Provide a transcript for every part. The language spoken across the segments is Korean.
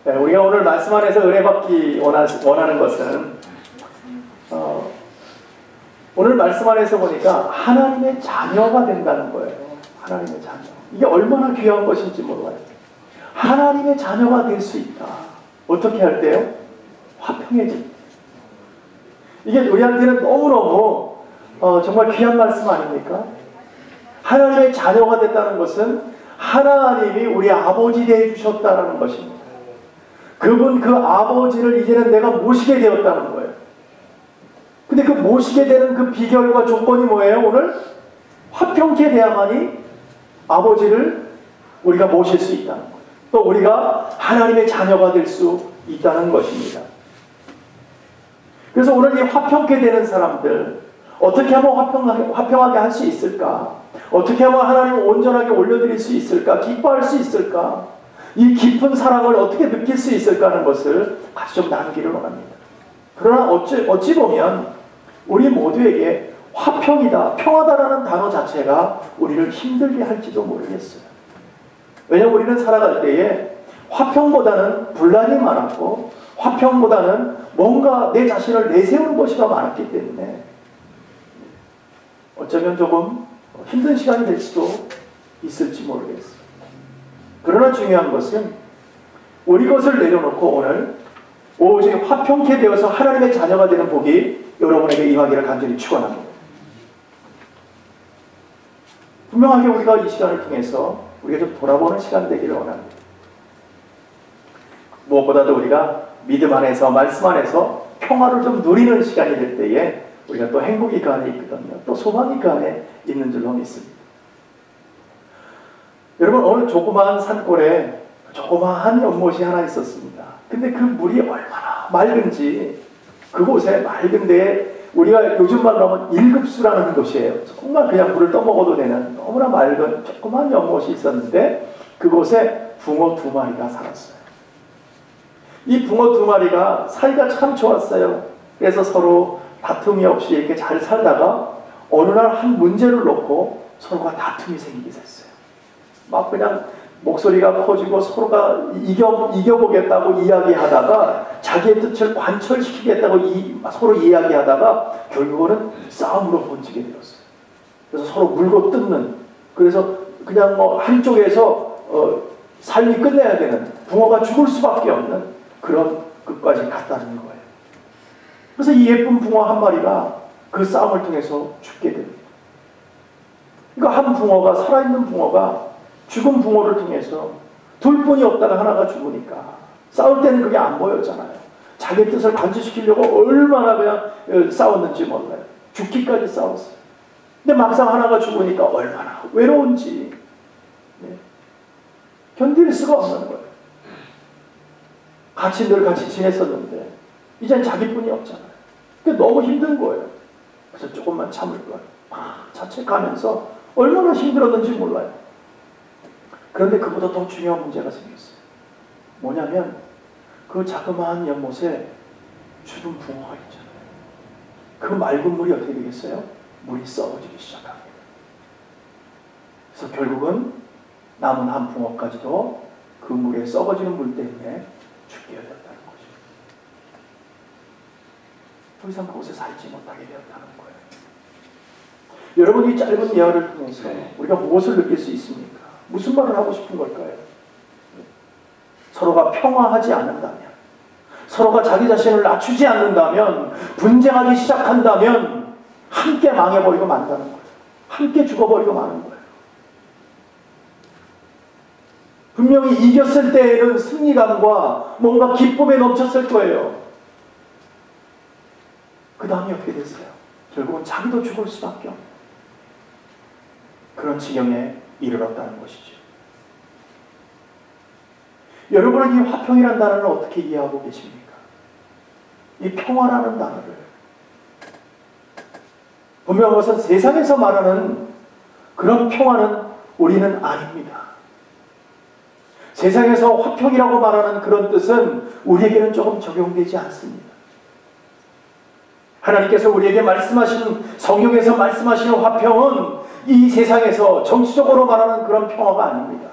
우리가 오늘 말씀 안에서 은혜받기 원하는 것은 오늘 말씀 안에서 보니까 하나님의 자녀가 된다는 거예요. 하나님의 자녀. 이게 얼마나 귀한 것인지 몰라요. 하나님의 자녀가 될 수 있다. 어떻게 할 때요? 화평해질 때. 이게 우리한테는 너무너무 정말 귀한 말씀 아닙니까? 하나님의 자녀가 됐다는 것은 하나님이 우리 아버지 되어 주셨다는 것입니다. 그분 그 아버지를 이제는 내가 모시게 되었다는 거예요. 근데 그 모시게 되는 그 비결과 조건이 뭐예요? 오늘 화평케 돼야만이 아버지를 우리가 모실 수 있다는 거예요. 또 우리가 하나님의 자녀가 될 수 있다는 것입니다. 그래서 오늘 이 화평케 되는 사람들, 어떻게 하면 화평하게 할 수 있을까? 어떻게 하면 하나님을 온전하게 올려드릴 수 있을까? 기뻐할 수 있을까? 이 깊은 사랑을 어떻게 느낄 수 있을까 하는 것을 같이 좀 나누기를 원합니다. 그러나 어찌 보면 우리 모두에게 화평이다, 평화다라는 단어 자체가 우리를 힘들게 할지도 모르겠어요. 왜냐하면 우리는 살아갈 때에 화평보다는 분란이 많았고 화평보다는 뭔가 내 자신을 내세우는 것이 더 많았기 때문에 어쩌면 조금 힘든 시간이 될 수도 있을지 모르겠어요. 그러나 중요한 것은 우리 것을 내려놓고 오늘 오직 화평케 되어서 하나님의 자녀가 되는 복이 여러분에게 임하기를 간절히 축원합니다. 분명하게 우리가 이 시간을 통해서 우리가 좀 돌아보는 시간 되기를 원합니다. 무엇보다도 우리가 믿음 안에서 말씀 안에서 평화를 좀 누리는 시간이 될 때에 우리가 또 행복이 그 안에 있거든요. 또 소망이 그 안에 있는 줄로 믿습니다. 여러분, 어느 조그마한 산골에 조그마한 연못이 하나 있었습니다. 근데 그 물이 얼마나 맑은지, 그곳에 맑은 데에 우리가 요즘 말로 하면 1급수라는 곳이에요. 정말 그냥 물을 떠먹어도 되는 너무나 맑은 조그마한 연못이 있었는데 그곳에 붕어 2마리가 살았어요. 이 붕어 2마리가 사이가 참 좋았어요. 그래서 서로 다툼이 없이 이렇게 잘 살다가 어느 날 한 문제를 놓고 서로가 다툼이 생기게 됐어요. 막 그냥 목소리가 커지고 서로가 이겨보겠다고 이야기하다가 자기의 뜻을 관철시키겠다고 서로 이야기하다가 결국은 싸움으로 번지게 되었어요. 그래서 서로 물고 뜯는, 그래서 그냥 뭐 한쪽에서 삶이 끝내야 되는, 붕어가 죽을 수밖에 없는 그런 끝까지 갔다는 거예요. 그래서 이 예쁜 붕어 한 마리가 그 싸움을 통해서 죽게 됩니다. 그러니까 한 붕어가, 살아있는 붕어가 죽은 붕어를 통해서 둘뿐이 없다가 하나가 죽으니까 싸울 때는 그게 안 보였잖아요. 자기 뜻을 관철시키려고 얼마나 그냥 싸웠는지 몰라요. 죽기까지 싸웠어요. 근데 막상 하나가 죽으니까 얼마나 외로운지 견딜 수가 없는 거예요. 늘 같이 지냈었는데 이젠 자기뿐이 없잖아요. 그게 너무 힘든 거예요. 그래서 조금만 참을 거예요. 자책하면서 얼마나 힘들었는지 몰라요. 그런데 그보다 더 중요한 문제가 생겼어요. 뭐냐면 그 자그마한 연못에 죽은 붕어가 있잖아요. 그 맑은 물이 어떻게 되겠어요? 물이 썩어지기 시작합니다. 그래서 결국은 남은 한 붕어까지도 그 물에 썩어지는 물 때문에 죽게 되었다는 것입니다. 더 이상 그곳에 살지 못하게 되었다는 거예요. 여러분, 이 짧은 예화를 통해서 우리가 무엇을 느낄 수 있습니까? 무슨 말을 하고 싶은 걸까요? 서로가 평화하지 않는다면, 서로가 자기 자신을 낮추지 않는다면, 분쟁하기 시작한다면 함께 망해버리고 만다는 거예요. 함께 죽어버리고 마는 거예요. 분명히 이겼을 때에는 승리감과 뭔가 기쁨에 넘쳤을 거예요. 그 다음이 어떻게 됐어요? 결국은 자기도 죽을 수밖에 없는 그런 지경에 이르렀다는 것이죠. 여러분은 이 화평이라는 단어를 어떻게 이해하고 계십니까? 이 평화라는 단어를 분명한 것은 세상에서 말하는 그런 평화는 우리는 아닙니다. 세상에서 화평이라고 말하는 그런 뜻은 우리에게는 조금 적용되지 않습니다. 하나님께서 우리에게 말씀하시는, 성경에서 말씀하시는 화평은 이 세상에서 정치적으로 말하는 그런 평화가 아닙니다.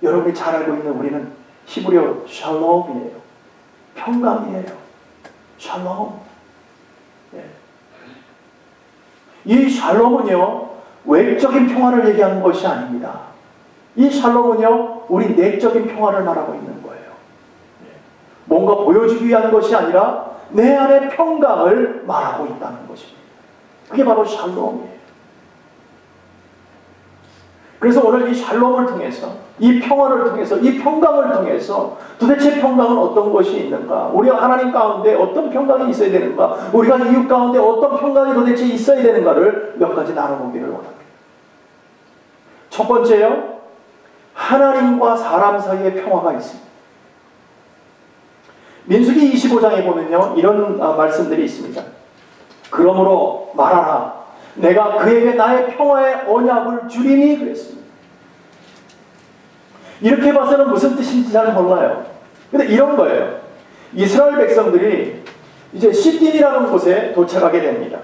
여러분이 잘 알고 있는 우리는 히브리어 샬롬이에요. 평강이에요. 샬롬. 예. 이 샬롬은요, 외적인 평화를 얘기하는 것이 아닙니다. 이 샬롬은요, 우리 내적인 평화를 말하고 있는 거예요. 예. 뭔가 보여주기 위한 것이 아니라 내 안의 평강을 말하고 있다는 것입니다. 그게 바로 샬롬이에요. 그래서 오늘 이 샬롬을 통해서, 이 평화를 통해서, 이 평강을 통해서 도대체 평강은 어떤 것이 있는가? 우리가 하나님 가운데 어떤 평강이 있어야 되는가? 우리가 이웃 가운데 어떤 평강이 도대체 있어야 되는가를 몇 가지 나눠보기를 원합니다. 첫 번째요, 하나님과 사람 사이의 평화가 있습니다. 민수기 25장에 보면요, 이런 말씀들이 있습니다. 그러므로 말하라. 내가 그에게 나의 평화의 언약을 주리니 그랬습니다. 이렇게 봐서는 무슨 뜻인지 잘 몰라요. 근데 이런 거예요. 이스라엘 백성들이 이제 시딘이라는 곳에 도착하게 됩니다.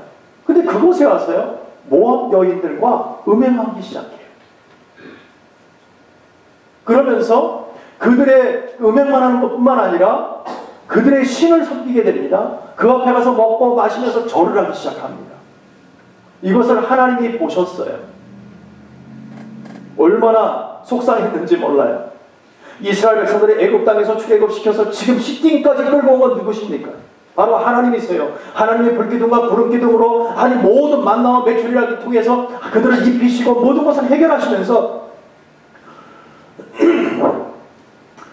근데 그곳에 와서요, 모압 여인들과 음행하기 시작해요. 그러면서 그들의 음행만 하는 것뿐만 아니라 그들의 신을 섬기게 됩니다. 그 앞에 가서 먹고 마시면서 절을 하기 시작합니다. 이것을 하나님이 보셨어요. 얼마나 속상했는지 몰라요. 이스라엘 백성들이 애굽 땅에서 출애굽시켜서 지금 시딤까지 끌고 온 건 누구십니까? 바로 하나님이세요. 하나님의 불기둥과 구름기둥으로 아니 모든 만나와 메추리를 통해서 그들을 입히시고 모든 것을 해결하시면서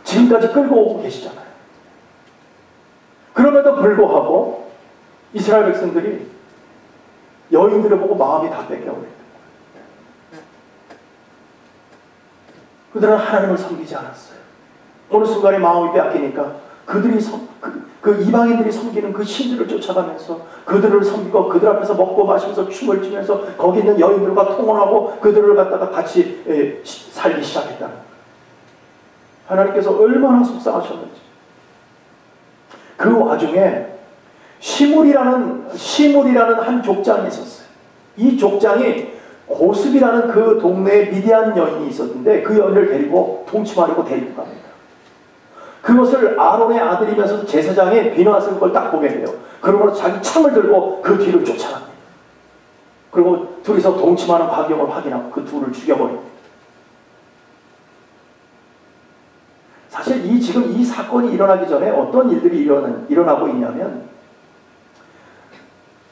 지금까지 끌고 오고 계시잖아요. 그럼에도 불구하고 이스라엘 백성들이 여인들을 보고 마음이 다 뺏겨버렸던 거예요. 그들은 하나님을 섬기지 않았어요. 어느 순간에 마음이 빼앗기니까 그들이 그 이방인들이 섬기는 그 신들을 쫓아가면서 그들을 섬기고 그들 앞에서 먹고 마시면서 춤을 추면서 거기 있는 여인들과 통혼하고 그들을 갖다가 같이 살기 시작했다는 거예요. 하나님께서 얼마나 속상하셨는지. 그 와중에 시물이라는 한 족장이 있었어요. 이 족장이 고습이라는 그 동네에 미디안 여인이 있었는데 그 여인을 데리고 동침하려고 데리고 갑니다. 그것을 아론의 아들이면서 제사장의 비누아스 그걸 딱 보게 돼요. 그러므로 자기 창을 들고 그 뒤를 쫓아갑니다. 그리고 둘이서 동침하는 광경을 확인하고 그 둘을 죽여버립니다. 사실 지금 이 사건이 일어나기 전에 어떤 일들이 일어나고 있냐면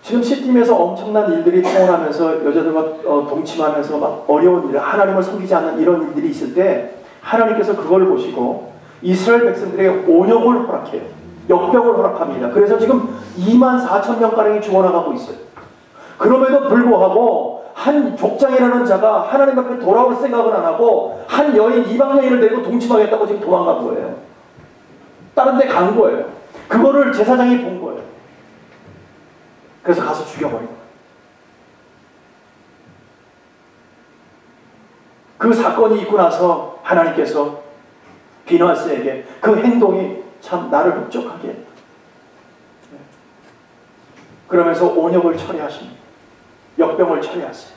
지금 시딤에서 엄청난 일들이 통원하면서 여자들과 동침하면서 막 어려운 일, 하나님을 섬기지 않는 이런 일들이 있을 때 하나님께서 그걸 보시고 이스라엘 백성들에게 온역을 허락해요. 역병을 허락합니다. 그래서 지금 24,000명가량이 죽어나가고 있어요. 그럼에도 불구하고 한 족장이라는 자가 하나님 앞에 돌아올 생각은 안 하고 한 여인, 이방 여인을 데리고 동침하겠다고 지금 도망간 거예요. 다른 데 간 거예요. 그거를 제사장이 본 거예요. 그래서 가서 죽여버린 거예요. 그 사건이 있고 나서 하나님께서 비누아스에게 그 행동이 참 나를 흡족하게 했다. 그러면서 온역을 처리하십니다. 역병을 처리하세요.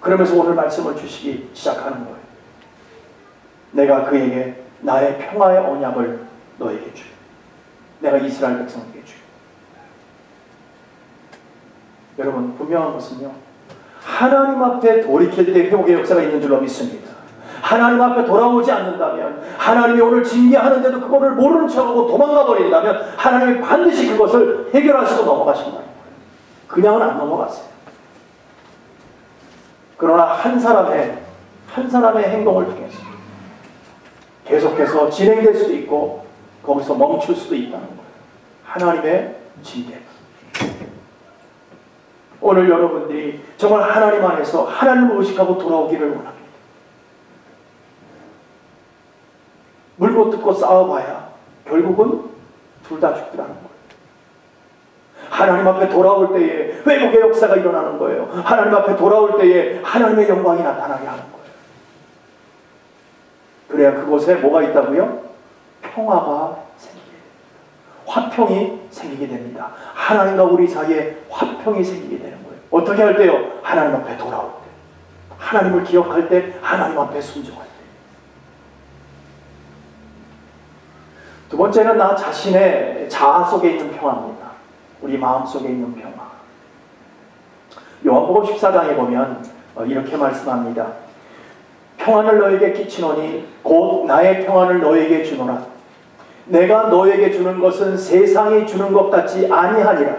그러면서 오늘 말씀을 주시기 시작하는 거예요. 내가 그에게 나의 평화의 언약을 너에게 주리. 내가 이스라엘 백성에게 주리. 여러분 분명한 것은요, 하나님 앞에 돌이킬 때 회복의 역사가 있는 줄로 믿습니다. 하나님 앞에 돌아오지 않는다면, 하나님이 오늘 징계하는데도 그거를 모르는 척하고 도망가 버린다면 하나님이 반드시 그것을 해결하시고 넘어가신다는 거예요. 그냥은 안 넘어갔어요. 그러나 한 사람의 행동을 통해서 계속해서 진행될 수도 있고 거기서 멈출 수도 있다는 거예요. 하나님의 징계. 오늘 여러분들이 정말 하나님 안에서 하나님을 의식하고 돌아오기를 원합니다. 물고 뜯고 싸워봐야 결국은 둘 다 죽더라는 거예요. 하나님 앞에 돌아올 때에 회복의 역사가 일어나는 거예요. 하나님 앞에 돌아올 때에 하나님의 영광이 나타나게 하는 거예요. 그래야 그곳에 뭐가 있다고요? 평화가 생기게 됩니다. 화평이 생기게 됩니다. 하나님과 우리 사이에 화평이 생기게 되는 거예요. 어떻게 할 때요? 하나님 앞에 돌아올 때. 하나님을 기억할 때, 하나님 앞에 순종할 때. 두 번째는 나 자신의 자아 속에 있는 평화입니다. 우리 마음 속에 있는 평화. 요한복음 14장에 보면 이렇게 말씀합니다. 평안을 너에게 끼치노니 곧 나의 평안을 너에게 주노라. 내가 너에게 주는 것은 세상이 주는 것 같지 아니하니라.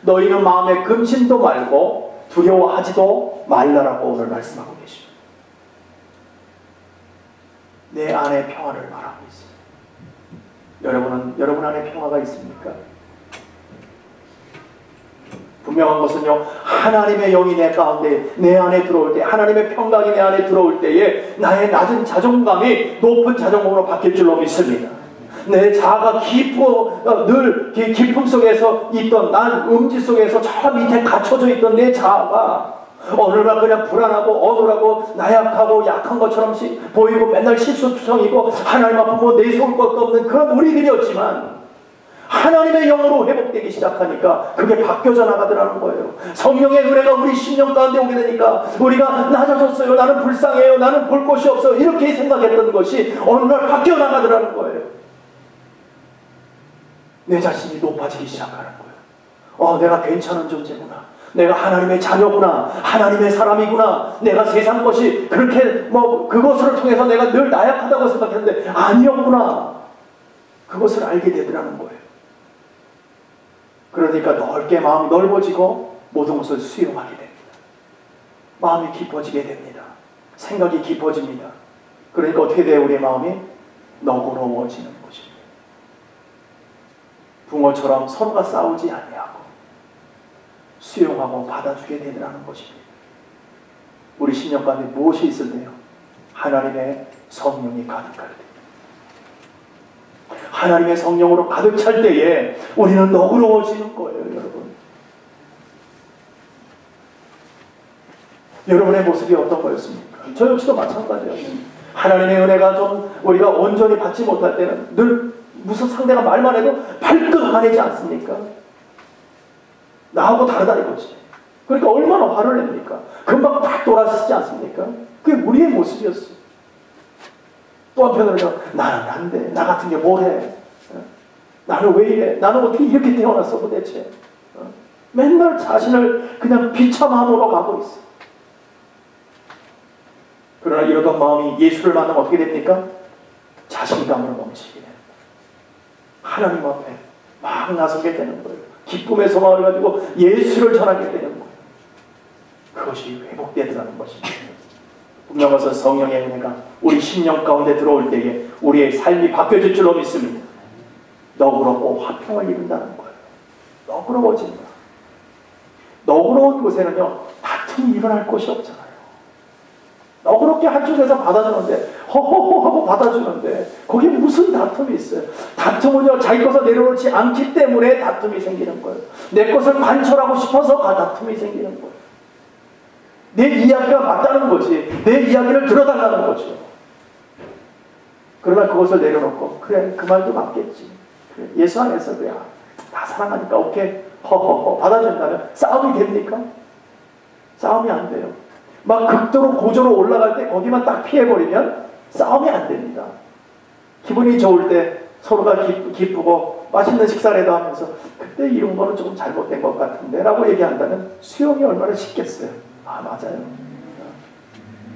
너희는 마음에 근심도 말고 두려워하지도 말라라고 오늘 말씀하고 계십니다. 내 안에 평화를 말하고 있습니다. 여러분 안에 평화가 있습니까? 분명한 것은요, 하나님의 영이 내 가운데, 내 안에 들어올 때, 하나님의 평강이 내 안에 들어올 때에 나의 낮은 자존감이 높은 자존감으로 바뀔 줄로 믿습니다. 내 자아가 늘 깊음 속에서 있던, 난 음지 속에서 저 밑에 갇혀져 있던 내 자아가 어느 날 그냥 불안하고 어눌하고 나약하고 약한 것처럼 보이고 맨날 실수투성이고 하나님 앞에 내세울 것도 없는 그런 우리들이었지만 하나님의 영으로 회복되기 시작하니까 그게 바뀌어져 나가더라는 거예요. 성령의 은혜가 우리 심령 가운데 오게 되니까 우리가 낮아졌어요. 나는 불쌍해요. 나는 볼 곳이 없어요. 이렇게 생각했던 것이 어느 날 바뀌어 나가더라는 거예요. 내 자신이 높아지기 시작하는 거예요. 내가 괜찮은 존재구나. 내가 하나님의 자녀구나. 하나님의 사람이구나. 내가 세상 것이 그렇게 그것을 통해서 내가 늘 나약하다고 생각했는데 아니었구나. 그것을 알게 되더라는 거예요. 그러니까 넓게 마음이 넓어지고 모든 것을 수용하게 됩니다. 마음이 깊어지게 됩니다. 생각이 깊어집니다. 그러니까 어떻게 돼요? 우리의 마음이 너그러워지는 것입니다. 붕어처럼 서로가 싸우지 아니하고 수용하고 받아주게 되더라는 것입니다. 우리 심령 가운데 무엇이 있을 때요? 하나님의 성령이 가득할 때, 하나님의 성령으로 가득 찰 때에 우리는 너그러워지는 거예요, 여러분. 여러분의 모습이 어떤 거였습니까? 저 역시도 마찬가지였습니다. 하나님의 은혜가 좀 우리가 온전히 받지 못할 때는 늘 무슨 상대가 말만 해도 발끈 화내지 않습니까? 나하고 다르다 이거지. 그러니까 얼마나 화를 냅니까? 금방 팍 돌아서지 않습니까? 그게 우리의 모습이었어요. 또 한편으로는 나는 안 돼. 나 같은 게 뭘 해? 나는 왜 이래? 나는 어떻게 이렇게 태어났어 도대체? 맨날 자신을 그냥 비참함으로 가고 있어. 그러나 이러던 마음이 예수를 만나면 어떻게 됩니까? 자신감으로 넘치게 됩니다. 하나님 앞에 막 나서게 되는 거예요. 기쁨의 소망을 가지고 예수를 전하게 되는 거예요. 그것이 회복되더라는 것입니다. 분명한 것은 성령의 은혜가 우리 심령 가운데 들어올 때에 우리의 삶이 바뀌어질 줄로 믿습니다. 너그럽고 화평을 이룬다는 거예요. 너그러워진다. 너그러운 곳에는요, 다툼이 일어날 곳이 없잖아요. 너그럽게 한쪽에서 받아주는데, 허허허 하고 받아주는데, 거기에 무슨 다툼이 있어요? 다툼은요, 자기 것을 내려놓지 않기 때문에 다툼이 생기는 거예요. 내 것을 관철하고 싶어서 다툼이 생기는 거예요. 내 이야기가 맞다는 거지. 내 이야기를 들어달라는 거죠. 그러나 그것을 내려놓고, 그래, 그 말도 맞겠지. 그래, 예수 안에서, 그래, 다 사랑하니까, 오케이, 허허허 받아준다면 싸움이 됩니까? 싸움이 안 돼요. 막 극도로 고조로 올라갈 때 거기만 딱 피해버리면 싸움이 안 됩니다. 기분이 좋을 때 서로가 기쁘고 맛있는 식사라도 하면서 그때 이런 거는 조금 잘못된 것 같은데 라고 얘기한다면 수용이 얼마나 쉽겠어요. 아, 맞아요.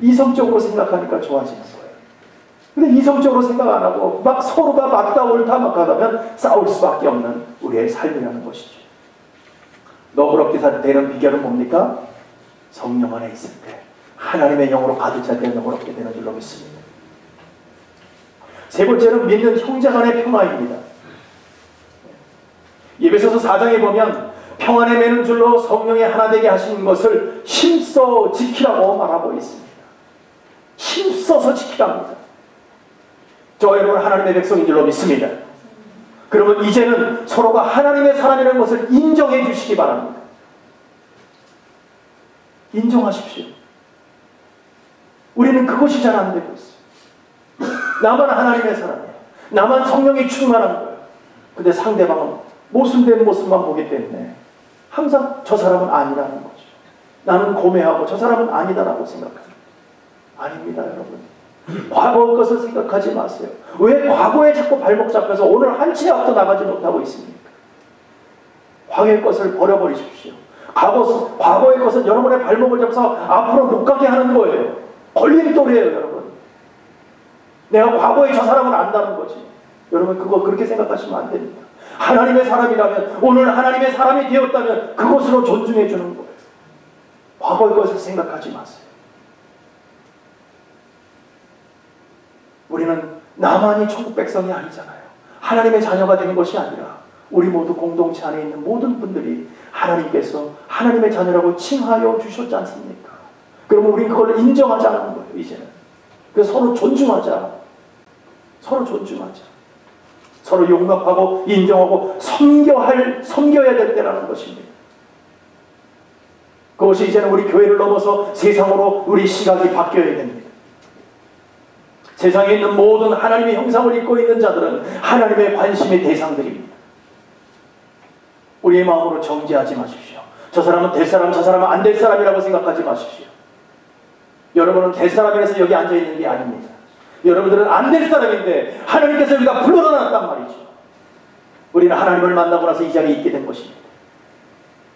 이성적으로 생각하니까 좋아지는 거예요. 근데 이성적으로 생각 안 하고 막 서로가 맞다 옳다 막 하다면 싸울 수밖에 없는 우리의 삶이라는 것이죠. 너그럽게 되는 비결은 뭡니까? 성령 안에 있을 때 하나님의 영으로 가득 찰 때 너그럽게 되는 줄로 믿습니다. 세 번째는 믿는 형제 간의 평화입니다. 에베소서 4장에 보면 평안에 매는 줄로 성령의 하나 되게 하시는 것을 힘써 지키라고 말하고 있습니다. 힘써서 지키랍니다. 저 여러분 하나님의 백성인 줄로 믿습니다. 그러면 이제는 서로가 하나님의 사람이라는 것을 인정해 주시기 바랍니다. 인정하십시오. 우리는 그것이 잘 안 되고 있어요. 나만 하나님의 사람이야. 나만 성령이 충만한 거예요. 근데 상대방은 모순된 모습만 보기 때문에 항상 저 사람은 아니라는 거죠. 나는 고매하고 저 사람은 아니다라고 생각합니다. 아닙니다, 여러분. 과거 것을 생각하지 마세요. 왜 과거에 자꾸 발목 잡혀서 오늘 한 치 앞도 나가지 못하고 있습니까? 과거의 것을 버려버리십시오. 과거의 것은 여러분의 발목을 잡아서 앞으로 못 가게 하는 거예요. 걸림돌이에요, 여러분. 내가 과거에 저 사람을 안다는 거지. 여러분 그거 그렇게 생각하시면 안 됩니다. 하나님의 사람이라면, 오늘 하나님의 사람이 되었다면 그것으로 존중해 주는 거예요. 과거의 것을 생각하지 마세요. 우리는 나만이 천국 백성이 아니잖아요. 하나님의 자녀가 된 것이 아니라 우리 모두 공동체 안에 있는 모든 분들이 하나님께서 하나님의 자녀라고 칭하여 주셨지 않습니까? 그러면 우리는 그걸 인정하자는 거예요, 이제는. 그래서 서로 존중하자. 서로 존중하자. 서로 용납하고 인정하고 섬겨야 될 때라는 것입니다. 그것이 이제는 우리 교회를 넘어서 세상으로 우리 시각이 바뀌어야 됩니다. 세상에 있는 모든 하나님의 형상을 입고 있는 자들은 하나님의 관심의 대상들입니다. 우리의 마음으로 정죄하지 마십시오. 저 사람은 될 사람, 저 사람은 안 될 사람이라고 생각하지 마십시오. 여러분은 될 사람이라서 여기 앉아있는 게 아닙니다. 여러분들은 안 될 사람인데 하나님께서 여기다 불러놨단 말이죠. 우리는 하나님을 만나고 나서 이 자리에 있게 된 것입니다.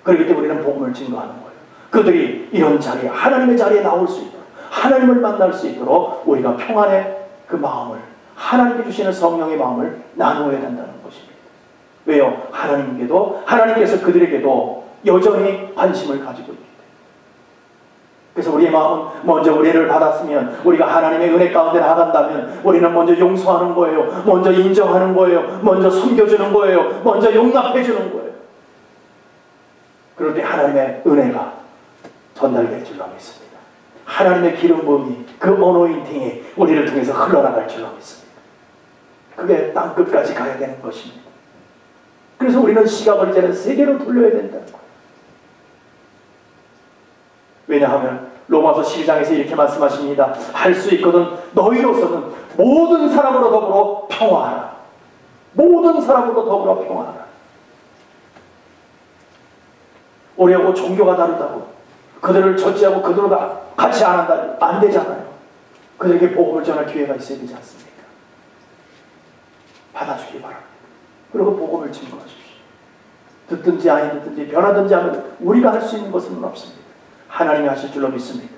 그렇기 때문에 우리는 복음을 증거하는 거예요. 그들이 이런 자리에, 하나님의 자리에 나올 수 있도록, 하나님을 만날 수 있도록 우리가 평안의 그 마음을, 하나님께 주시는 성령의 마음을 나누어야 된다는 것입니다. 왜요? 하나님께서 그들에게도 여전히 관심을 가지고 있기 때문에. 그래서 우리의 마음은 먼저 은혜를 받았으면, 우리가 하나님의 은혜 가운데 나간다면 우리는 먼저 용서하는 거예요. 먼저 인정하는 거예요. 먼저 섬겨주는 거예요. 먼저 용납해주는 거예요. 그럴 때 하나님의 은혜가 전달될 줄로 믿습니다. 하나님의 기름 부음이, 그 어노인팅이 우리를 통해서 흘러나갈 줄로 믿습니다. 그게 땅 끝까지 가야 되는 것입니다. 그래서 우리는 시각을 이제는 세계로 돌려야 된다는 거예요. 왜냐하면 로마서 12장에서 이렇게 말씀하십니다. 할 수 있거든 너희로서는 모든 사람으로 더불어 평화하라. 모든 사람으로 더불어 평화하라. 우리하고 종교가 다르다고, 그들을 저지하고 그들과 같이 안 한다, 안 되잖아요. 그들에게 복음을 전할 기회가 있어야 되지 않습니까? 받아주기 바랍니다. 그리고 복음을 증거하십시오. 듣든지 아니 듣든지 변하든지 하면 우리가 할 수 있는 것은 없습니다. 하나님이 하실 줄로 믿습니다.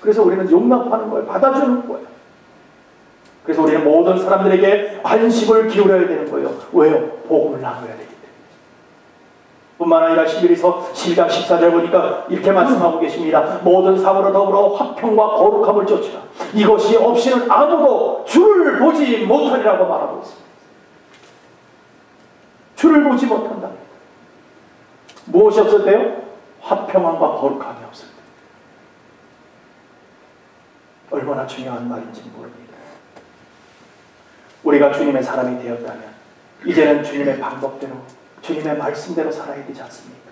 그래서 우리는 용납하는 거예요. 받아주는 거예요. 그래서 우리는 모든 사람들에게 관심을 기울여야 되는 거예요. 왜요? 복음을 나눠야 되기 때문에. 뿐만 아니라 11에서 12장 14절 보니까 이렇게 말씀하고 계십니다. 모든 사람으로 더불어 화평과 거룩함을 쫓으라. 이것이 없이는 아무도 주를 보지 못하리라고 말하고 있습니다. 주를 보지 못한다. 무엇이 없을 때요? 화평함과 거룩함이 없을 때. 얼마나 중요한 말인지 모릅니다. 우리가 주님의 사람이 되었다면 이제는 주님의 방법대로, 주님의 말씀대로 살아야 되지 않습니까?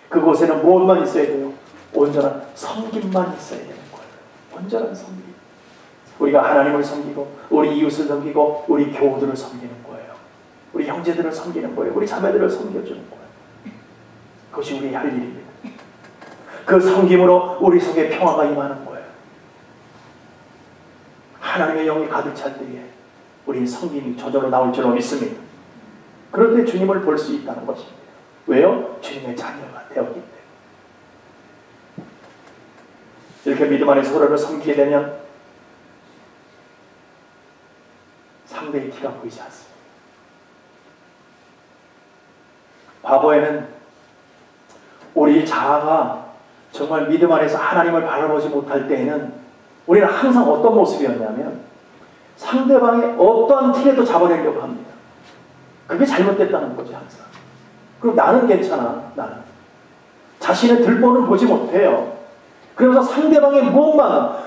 그곳에는 무엇만 있어야 돼요? 온전한 섬김만 있어야 되는 거예요. 온전한 섬김. 우리가 하나님을 섬기고 우리 이웃을 섬기고 우리 교우들을 섬기는 거예요. 우리 형제들을 섬기는 거예요. 우리 자매들을 섬겨주는 거예요. 그것이 우리의 할 일입니다. 그 섬김으로 우리 속에 평화가 임하는 거예요. 하나님의 영이 가득 찰 때에 우리의 섬김이 저절로 나올 줄로 믿습니다. 그럴 때 주님을 볼 수 있다는 것입니다. 왜요? 주님의 자녀가 되었기 때문에. 이렇게 믿음 안에 서로를 섬기게 되면 상대의 티가 보이지 않습니다. 과거에는 우리 자아가 정말 믿음 안에서 하나님을 바라보지 못할 때에는 우리는 항상 어떤 모습이었냐면 상대방의 어떠한 티라도 잡아내려고 합니다. 그게 잘못됐다는 거지 항상. 그리고 나는 괜찮아. 나는. 자신의 들보는 보지 못해요. 그러면서 상대방의 무엇만,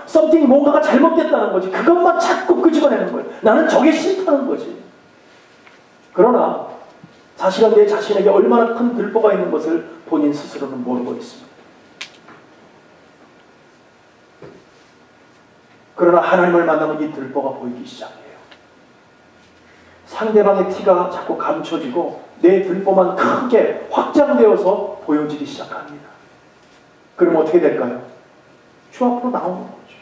뭔가가 잘못됐다는 거지. 그것만 자꾸 끄집어내는 거예요. 나는 저게 싫다는 거지. 그러나 사실은 내 자신에게 얼마나 큰 들보가 있는 것을 본인 스스로는 모르고 있습니다. 그러나 하나님을 만나면 이 들보가 보이기 시작해요. 상대방의 티가 자꾸 감춰지고 내 들보만 크게 확장되어서 보여지기 시작합니다. 그럼 어떻게 될까요? 주 앞으로 나오는 거죠.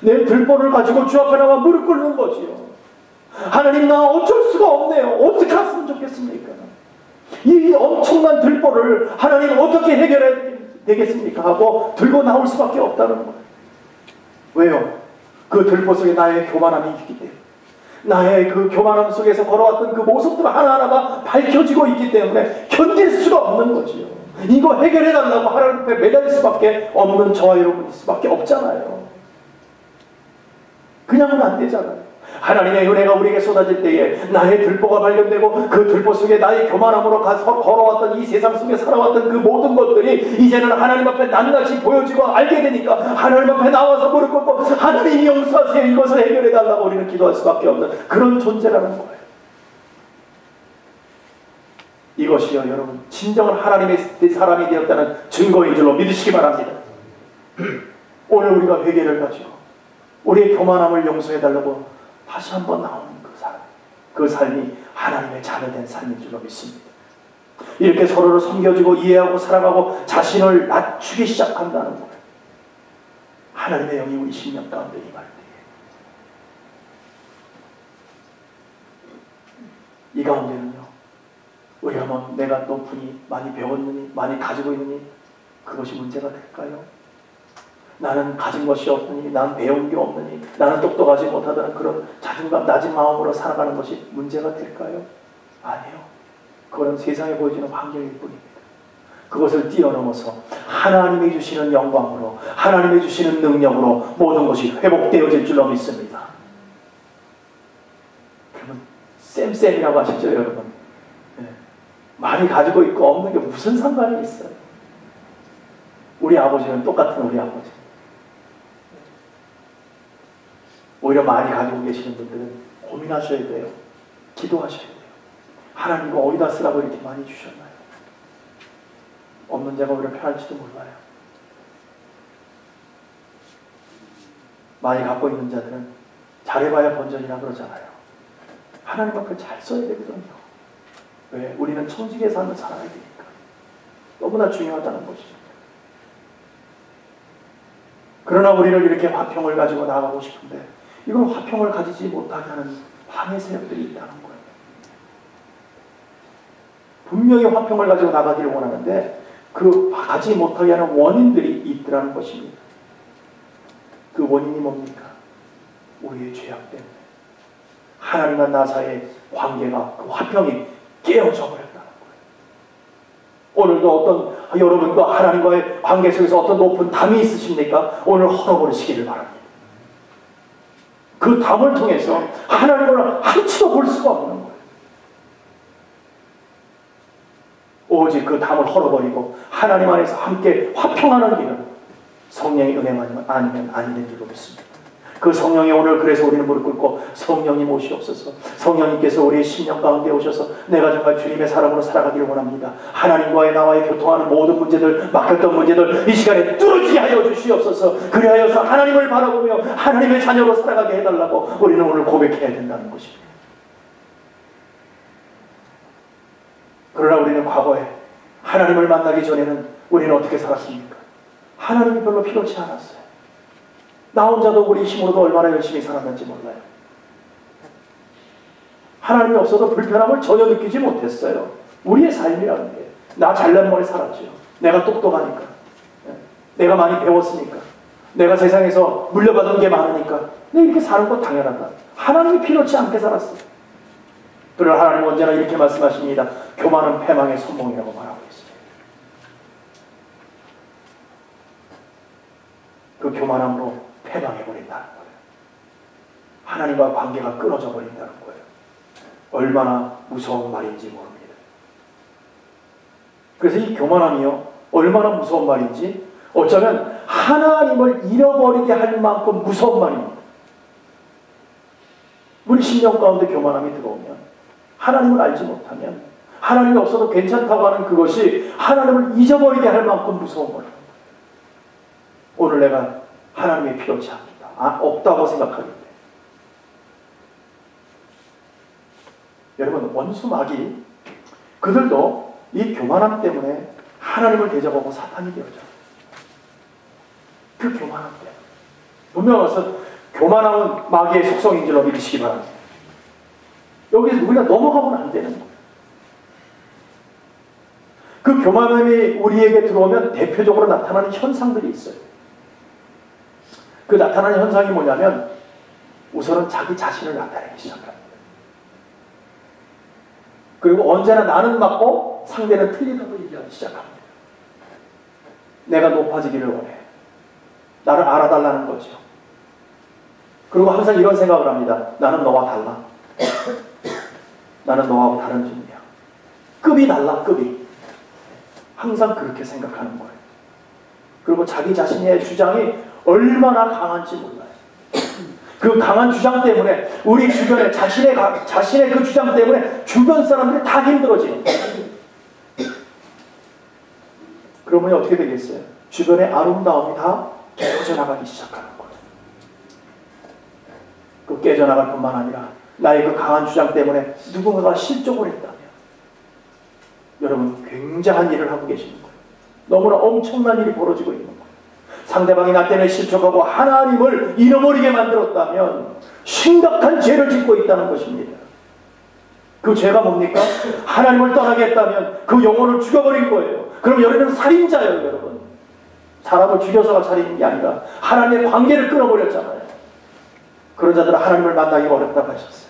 내 들보를 가지고 주 앞에 나와 무릎 꿇는 거지요. 하나님, 나 어쩔 수가 없네요. 어떻게 했으면 좋겠습니까? 이 엄청난 들보를 하나님 어떻게 해결해야 되겠습니까? 하고 들고 나올 수밖에 없다는 거예요. 왜요? 그 들보 속에 나의 교만함이 있기 때문에, 나의 그 교만함 속에서 걸어왔던 그 모습들 하나하나가 밝혀지고 있기 때문에 견딜 수가 없는 거지요. 이거 해결해달라고 하나님 앞에 매달릴 수밖에 없는 저와 여러분일 수밖에 없잖아요. 그냥은 안 되잖아요. 하나님의 은혜가 우리에게 쏟아질 때에 나의 들보가 발견되고 그 들보 속에 나의 교만함으로 걸어왔던 이 세상 속에 살아왔던 그 모든 것들이 이제는 하나님 앞에 낱낱이 보여지고 알게 되니까 하나님 앞에 나와서 무릎 꿇고 하나님이 용서하세요, 이것을 해결해달라고 우리는 기도할 수밖에 없는 그런 존재라는 거예요. 이것이요, 여러분, 진정한 하나님의 사람이 되었다는 증거인 줄로 믿으시기 바랍니다. 오늘 우리가 회개를 가지고 우리의 교만함을 용서해달라고 다시 한번 나오는 그 삶이 하나님의 자녀된 삶인 줄로 믿습니다. 이렇게 서로를 섬겨주고 이해하고 살아가고 자신을 낮추기 시작한다는 거예요. 하나님의 영이 우리 심령 가운데 임할 때에 이 가운데는요, 우리가 뭐 내가 높으니 많이 배웠느니 많이 가지고 있느니 그것이 문제가 될까요? 나는 가진 것이 없느니, 나는 배운 게 없느니, 나는 똑똑하지 못하다는 그런 자존감 낮은 마음으로 살아가는 것이 문제가 될까요? 아니요. 그건 세상에 보여지는 환경일 뿐입니다. 그것을 뛰어넘어서 하나님이 주시는 영광으로, 하나님이 주시는 능력으로 모든 것이 회복되어질 줄로 믿습니다. 그러면 쌤쌤이라고 하시죠, 여러분? 네. 많이 가지고 있고 없는 게 무슨 상관이 있어요? 우리 아버지는 똑같은 우리 아버지. 오히려 많이 가지고 계시는 분들은 고민하셔야 돼요. 기도하셔야 돼요. 하나님과 어디다 쓰라고 이렇게 많이 주셨나요? 없는 자가 오히려 편할지도 몰라요. 많이 갖고 있는 자들은 잘해봐야 번전이라 그러잖아요. 하나님 앞에 잘 써야 되거든요. 왜? 우리는 천직에 사는 살아야 되니까. 너무나 중요하다는 것이죠. 그러나 우리는 이렇게 화평을 가지고 나가고 싶은데 이건 화평을 가지지 못하게 하는 방해 세력들이 있다는 거예요. 분명히 화평을 가지고 나가기를 원하는데 그 가지 못하게 하는 원인들이 있더라는 것입니다. 그 원인이 뭡니까? 우리의 죄악 때문에 하나님과 나 사이의 관계가, 그 화평이 깨어져 버렸다는 거예요. 오늘도 어떤 여러분과 하나님과의 관계 속에서 어떤 높은 담이 있으십니까? 오늘 헐어버리시기를 바랍니다. 그 담을 통해서 하나님을 한치도 볼 수가 없는 거예요. 오직 그 담을 헐어버리고 하나님 안에서 함께 화평하는 길은 성령의 은혜만 아니면 아니는 줄로 믿습니다. 그 성령이 오늘 그래서 우리는 무릎 꿇고 성령님 오시옵소서. 성령님께서 우리의 심령 가운데 오셔서 내가 정말 주님의 사람으로 살아가기를 원합니다. 하나님과의 나와의 교통하는 모든 문제들, 막혔던 문제들 이 시간에 뚫어지게 하여 주시옵소서. 그리하여서 하나님을 바라보며 하나님의 자녀로 살아가게 해달라고 우리는 오늘 고백해야 된다는 것입니다. 그러나 우리는 과거에 하나님을 만나기 전에는 우리는 어떻게 살았습니까? 하나님이 별로 필요치 않았어요. 나 혼자도 우리 힘으로도 얼마나 열심히 살았는지 몰라요. 하나님이 없어도 불편함을 전혀 느끼지 못했어요. 우리의 삶이라는 게 나 잘난 머리 살았죠. 내가 똑똑하니까, 내가 많이 배웠으니까, 내가 세상에서 물려받은 게 많으니까 내가 이렇게 사는 건 당연하다. 하나님이 필요치 않게 살았어요. 그러나 하나님은 언제나 이렇게 말씀하십니다. 교만은 패망의 손목이라고 말하고 있습니다. 그 교만함으로 패망해버린다는 거예요. 하나님과 관계가 끊어져 버린다는 거예요. 얼마나 무서운 말인지 모릅니다. 그래서 이 교만함이요, 얼마나 무서운 말인지 어쩌면 하나님을 잃어버리게 할 만큼 무서운 말입니다. 우리 심령 가운데 교만함이 들어오면, 하나님을 알지 못하면, 하나님이 없어도 괜찮다고 하는 그것이 하나님을 잊어버리게 할 만큼 무서운 말입니다. 오늘 내가 하나님이 필요치 않다, 없다고 생각하기 때문에. 여러분, 원수 마귀 그들도 이 교만함 때문에 하나님을 대적하고 사탄이 되었죠. 그 교만함 때문에. 분명 와서 교만함은 마귀의 속성인 줄로 믿으시기 바랍니다. 여기서 우리가 넘어가면 안 되는 거예요. 그 교만함이 우리에게 들어오면 대표적으로 나타나는 현상들이 있어요. 그 나타나는 현상이 뭐냐면 우선은 자기 자신을 나타내기 시작합니다. 그리고 언제나 나는 맞고 상대는 틀리다고 얘기하기 시작합니다. 내가 높아지기를 원해. 나를 알아달라는 거죠. 그리고 항상 이런 생각을 합니다. 나는 너와 달라. 나는 너하고 다른 종이야. 급이 달라, 급이. 항상 그렇게 생각하는 거예요. 그리고 자기 자신의 주장이 얼마나 강한지 몰라요. 그 강한 주장 때문에 우리 주변에 자신의 그 주장 때문에 주변 사람들이 다 힘들어지는 거예요. 그러면 어떻게 되겠어요? 주변의 아름다움이 다 깨져나가기 시작하는 거예요. 그 깨져나갈 뿐만 아니라 나의 그 강한 주장 때문에 누군가가 실족을 했다면 여러분 굉장한 일을 하고 계시는 거예요. 너무나 엄청난 일이 벌어지고 있는 거예요. 상대방이 나 때문에 실족하고 하나님을 잃어버리게 만들었다면 심각한 죄를 짓고 있다는 것입니다. 그 죄가 뭡니까? 하나님을 떠나게 했다면 그 영혼을 죽여버린 거예요. 그럼 여러분은 살인자예요, 여러분. 사람을 죽여서가 살인이 아니라 하나님의 관계를 끊어버렸잖아요. 그런 자들은 하나님을 만나기 어렵다고 하셨어요.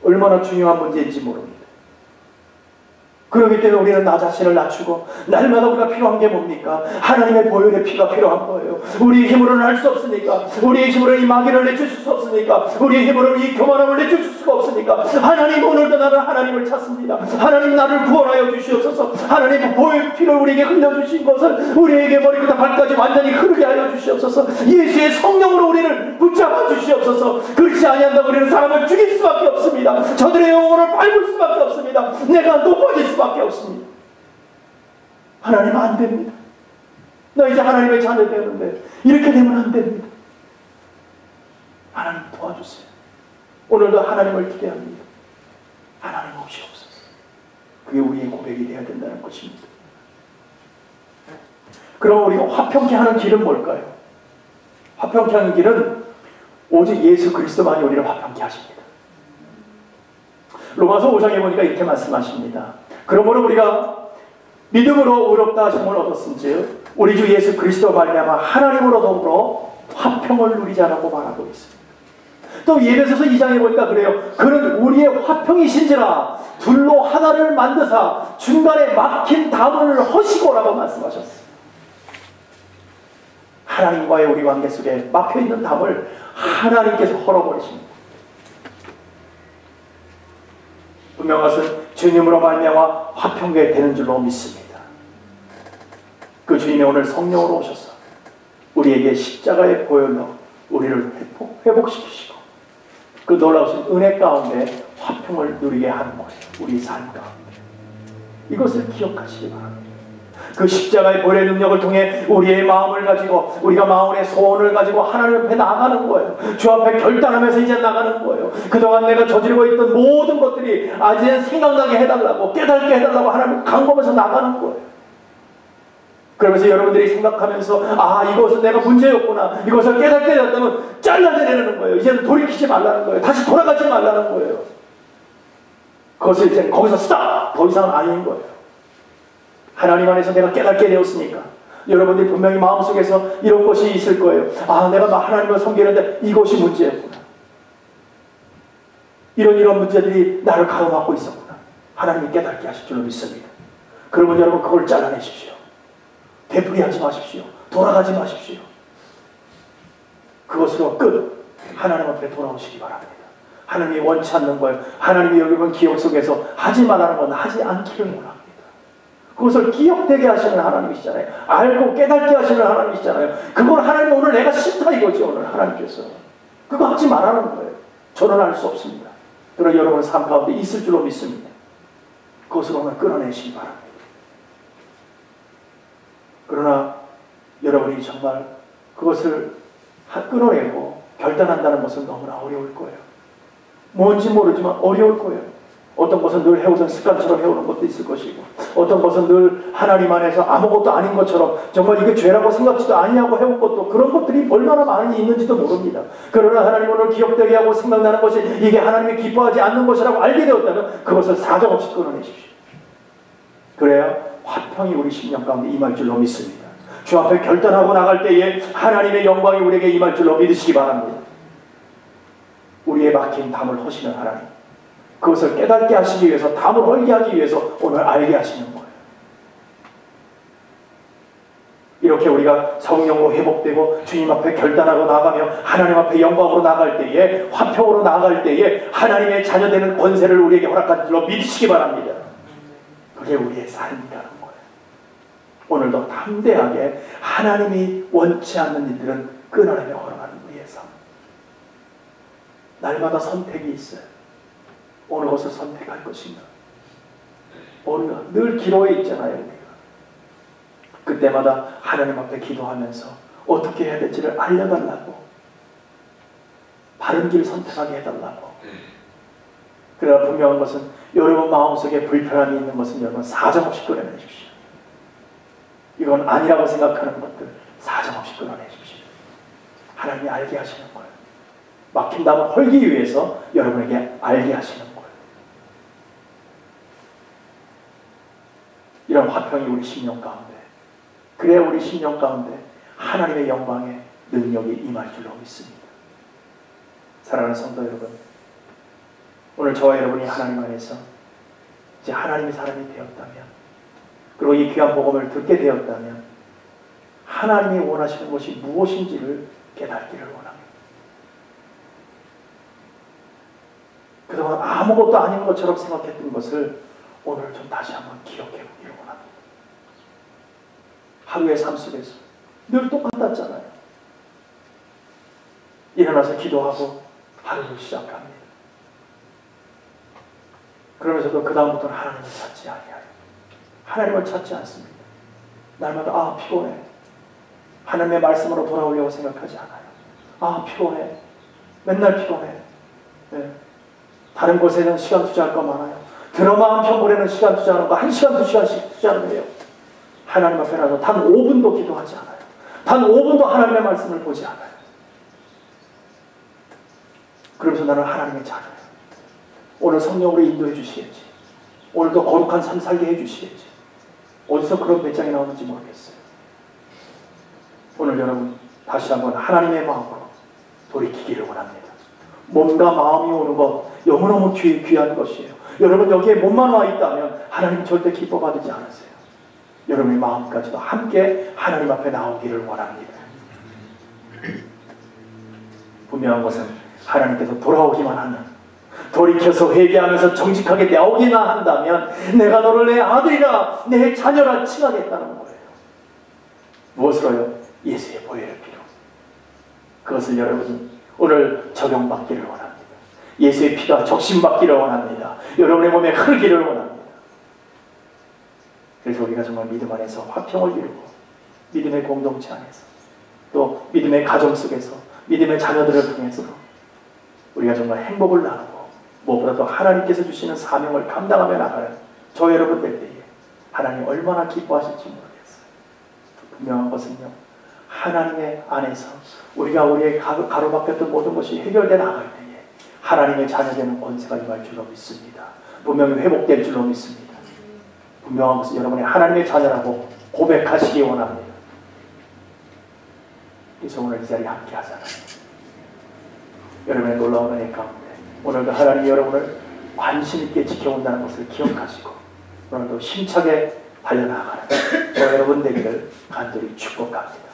얼마나 중요한 문제인지 모릅니다. 그렇기 때문에 우리는 나 자신을 낮추고 날마다 우리가 필요한 게 뭡니까? 하나님의 보혈의 피가 필요한 거예요. 우리의 힘으로는 할 수 없으니까, 우리의 힘으로는 이 마귀를 내쫓을 수 없으니까, 우리의 힘으로는 이 교만함을 내쫓을 수가 없으니까 하나님 오늘도 나는 하나님을 찾습니다. 하나님 나를 구원하여 주시옵소서. 하나님 보혈 피를 우리에게 흘려주신 것을 우리에게 머리부터 발까지 완전히 흐르게 하여 주시옵소서. 예수의 성령으로 우리를 붙잡아 주시옵소서. 그렇지 아니한다면 우리는 사람을 죽일 수밖에 없습니다. 저들의 영혼을 밟을 수밖에 없습니다. 내가 높아질 수밖에 없습니다. 하나님 안 됩니다. 나 이제 하나님의 자녀 되었는데 이렇게 되면 안 됩니다. 하나님 도와주세요. 오늘도 하나님을 기대합니다. 하나님 오시옵소서. 그게 우리의 고백이 되어야 된다는 것입니다. 그럼 우리가 화평케 하는 길은 뭘까요? 화평케 하는 길은 오직 예수 그리스도만이 우리를 화평케 하십니다. 로마서 5장에 보니까 이렇게 말씀하십니다. 그러므로 우리가 믿음으로 의롭다 하심을 얻었은즉 우리 주 예수 그리스도 말미암아 하나님으로 더불어 화평을 누리자라고 말하고 있습니다. 또 예배소서 2장에 보니까 그래요. 그는 우리의 화평이신지라 둘로 하나를 만드사 중간에 막힌 담을 허시고라고 말씀하셨어요. 하나님과의 우리 관계 속에 막혀있는 담을 하나님께서 헐어버리십니다. 분명한 것은 주님으로 말미암아 화평케 되는 줄로 믿습니다. 그 주님이 오늘 성령으로 오셔서 우리에게 십자가의 보혈로 우리를 회복시키시고 그 놀라우신 은혜 가운데 화평을 누리게 하는 거예요. 우리 삶 가운데. 이것을 기억하시기 바랍니다. 그 십자가의 보혈의 능력을 통해 우리의 마음을 가지고 우리가 마음의 소원을 가지고 하나님 앞에 나가는 거예요. 주 앞에 결단하면서 이제 나가는 거예요. 그동안 내가 저지르고 있던 모든 것들이 이제 생각나게 해달라고 깨닫게 해달라고 하나님 간구하면서 나가는 거예요. 그러면서 여러분들이 생각하면서 이것은 내가 문제였구나, 이것을 깨닫게 되었다면 잘라내려는 거예요. 이제는 돌이키지 말라는 거예요. 다시 돌아가지 말라는 거예요. 그것을 이제 거기서 스탑! 더 이상은 아닌 거예요. 하나님 안에서 내가 깨닫게 되었으니까 여러분들이 분명히 마음속에서 이런 것이 있을 거예요. 내가 하나님을 섬기는데 이것이 문제였구나. 이런 문제들이 나를 가로막고 있었구나. 하나님이 깨닫게 하실 줄로 믿습니다. 그러면 여러분 그걸 잘라내십시오. 되풀이하지 마십시오. 돌아가지 마십시오. 그것으로 끝. 하나님 앞에 돌아오시기 바랍니다. 하나님이 원치 않는 걸 하나님이 여러분 기억 속에서 하지 말라는 건 하지 않기를 원합니다. 그것을 기억되게 하시는 하나님이시잖아요. 알고 깨닫게 하시는 하나님이시잖아요. 그걸 하나님 오늘 내가 싫다 이거죠. 오늘 하나님께서 그거 하지 말라는 거예요. 저는 알 수 없습니다. 그러나 여러분의 삶 가운데 있을 줄로 믿습니다. 그것을 오늘 끊어내시기 바랍니다. 그러나 여러분이 정말 그것을 끊어내고 결단한다는 것은 너무나 어려울 거예요. 뭔지 모르지만 어려울 거예요. 어떤 것은 늘 해오던 습관처럼 해오는 것도 있을 것이고, 어떤 것은 늘 하나님 안에서 아무것도 아닌 것처럼 정말 이게 죄라고 생각지도 아니하고 해온 것도, 그런 것들이 얼마나 많이 있는지도 모릅니다. 그러나 하나님 오늘 기억되게 하고 생각나는 것이 이게 하나님이 기뻐하지 않는 것이라고 알게 되었다면 그것을 사정없이 끊어내십시오. 그래야 화평이 우리 심령 가운데 임할 줄로 믿습니다. 주 앞에 결단하고 나갈 때에 하나님의 영광이 우리에게 임할 줄로 믿으시기 바랍니다. 우리의 막힌 담을 허시는 하나님, 그것을 깨닫게 하시기 위해서, 담을 헐게 하기 위해서 오늘 알게 하시는 거예요. 이렇게 우리가 성령으로 회복되고 주님 앞에 결단하고 나가며 하나님 앞에 영광으로 나갈 때에, 화평으로 나갈 때에 하나님의 자녀되는 권세를 우리에게 허락한 줄로 믿으시기 바랍니다. 그게 우리의 삶이라는 거예요. 오늘도 담대하게 하나님이 원치 않는 일들은 끊어내며 걸어가는 우리의 삶. 날마다 선택이 있어요. 어느 것을 선택할 것인가. 우리가 늘 기로에 있잖아요. 우리가. 그때마다 하나님 앞에 기도하면서 어떻게 해야 될지를 알려달라고, 바른 길 선택하게 해달라고. 그러나 분명한 것은 여러분 마음속에 불편함이 있는 것은 여러분 사정없이 끊어내십시오. 이건 아니라고 생각하는 것들 사정없이 끊어내십시오. 하나님이 알게 하시는 거예요. 막힌 담을 헐기 위해서 여러분에게 알게 하시는 거예요. 이런 화평이 우리 심령 가운데, 그래야 우리 심령 가운데 하나님의 영광의 능력이 임할 줄로 믿습니다. 사랑하는 성도 여러분, 오늘 저와 여러분이 하나님 안에서 이제 하나님의 사람이 되었다면, 그리고 이 귀한 복음을 듣게 되었다면 하나님이 원하시는 것이 무엇인지를 깨닫기를 원합니다. 그동안 아무것도 아닌 것처럼 생각했던 것을 오늘 좀 다시 한번 기억해 보기를 원합니다. 하루의 삶 속에서 늘 똑같았잖아요. 일어나서 기도하고 하루를 시작합니다. 그러면서도 그 다음부터는 하나님을 찾지 아니하여, 하나님을 찾지 않습니다. 날마다 피곤해. 하나님의 말씀으로 돌아오려고 생각하지 않아요. 피곤해. 맨날 피곤해. 네. 다른 곳에는 시간 투자할 거 많아요. 드라마 한 편 보내는 시간 투자하는 거 1시간, 2시간씩 투자하는 거예요. 하나님 앞에 나서 단 5분도 기도하지 않아요. 단 5분도 하나님의 말씀을 보지 않아요. 그러면서 나는 하나님의 자녀예요. 오늘 성령으로 인도해 주시겠지. 오늘도 거룩한 삶 살게 해 주시겠지. 어디서 그런 배짱이 나오는지 모르겠어요. 오늘 여러분 다시 한번 하나님의 마음으로 돌이키기를 원합니다. 몸과 마음이 오는 것 너무너무 귀한 것이에요. 여러분 여기에 몸만 와 있다면 하나님 절대 기뻐 받지 않으세요. 여러분의 마음까지도 함께 하나님 앞에 나오기를 원합니다. 분명한 것은 하나님께서 돌아오기만 하는, 돌이켜서 회개하면서 정직하게 나오기만 한다면 내가 너를 내 아들이라 내 자녀라 칭하겠다는 거예요. 무엇으로요? 예수의 보혈의 피로. 그것을 여러분이 오늘 적용받기를 원합니다. 예수의 피가 적심받기를 원합니다. 여러분의 몸에 흐르기를 원합니다. 그래서 우리가 정말 믿음 안에서 화평을 이루고, 믿음의 공동체 안에서, 또 믿음의 가정 속에서, 믿음의 자녀들을 통해서 우리가 정말 행복을 나누고, 무엇보다도 하나님께서 주시는 사명을 감당하며 나가는 저 여러분 될 때에 하나님 얼마나 기뻐하실지 모르겠어요. 분명한 것은요, 하나님의 안에서 우리가 우리의 가로막혔던 모든 것이 해결되어 나갈 때에 하나님의 자녀되는 권세가 임할 줄로 믿습니다. 분명히 회복될 줄로 믿습니다. 분명한 것은 여러분이 하나님의 자녀라고 고백하시기 원합니다. 그래서 오늘 이 자리에 함께 하잖아요. 여러분의 놀라운 은혜 가운데 오늘도 하나님이 여러분을 관심 있게 지켜온다는 것을 기억하시고 오늘도 힘차게 달려나가는 저 여러분 되기를 간절히 축복합니다.